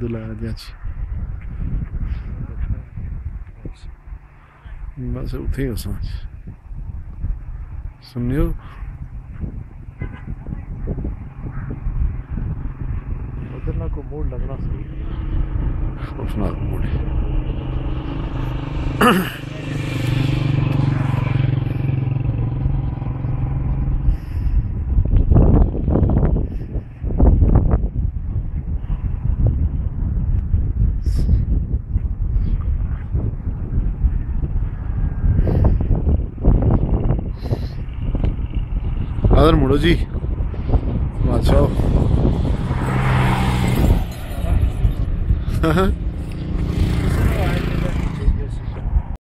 लगा दिया बस उठे हो समझ सुनियो बदलना को मूड लगना सही खौफनाक मूड है। आदर मुड़ो जी अच्छा